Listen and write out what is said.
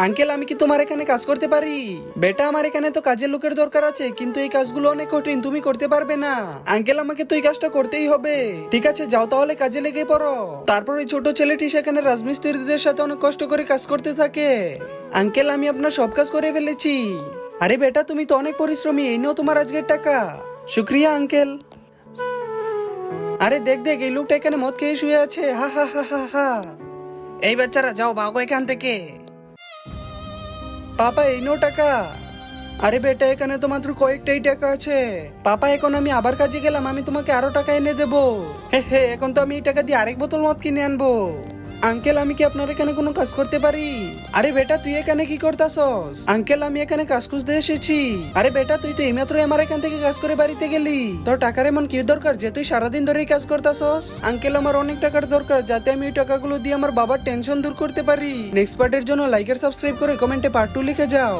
Uncle, আমি কি তোমার এখানে কাজ করতে পারি? বেটা, আমার এখানে তো কাজের লোকের দরকার আছে, কিন্তু এই কাজগুলো অনেক কঠিন, তুমি করতে পারবে না। আঙ্কেল, আমাকে তো এই কাজটা করতেই হবে। ঠিক আছে, যাও তাহলে কাজে লেগে পড়ো। তারপর ওই ছোট ছেলেটি সেখানে রাজমিস্ত্রিদের সাথে অনেক কষ্ট করে কাজ করতে থাকে। আঙ্কেল, আমি আপনার সব কাজ করে ফেলেছি। আরে বেটা, তুমি তো অনেক পরিশ্রমী, এই নাও তোমার আজকের টাকা। শুক্রিয়া আঙ্কেল। আরে দেখ দেখ, এই লোকটা এখানে মদ খেয়ে শুয়ে আছে। হা হা হা হা হা। এই বাচ্চারা, যাও ভাগো এখান থেকে। পাপা, এই নো টাকা। আরে বেটা, এখানে তো মাত্র কয়েকটাই টাকা আছে। পাপা, এখন আমি আবার কাজে গেলাম, আমি তোমাকে আরো টাকা এনে দেবো। হে হে, এখন তো আমি এই টাকা দিয়ে আরেক বোতল মদ কিনে আনবো। আঙ্কেল, আমি কি আপনার এখানে কোনো কাজ করতে পারি? আরে বেটা, তুই এখানে কি করতাছস? আঙ্কেল, আমি এখানে কাজ খুঁজতে এসেছি। আরে বেটা, তুই তো এইমাত্রই আমার এখান থেকে কাজ করে বাড়িতে গেলি। তোর টাকার এমন কি দরকার যে তুই সারাদিন ধরেই কাজ করতাছস? আঙ্কেল, আমার অনেক টাকার দরকার, যাতে আমি ওই টাকাগুলো দিয়ে আমার বাবার টেনশন দূর করতে পারি। নেক্সট পার্টের জন্য লাইক আর সাবস্ক্রাইব করে কমেন্টে পার্ট 2 লিখে যাও।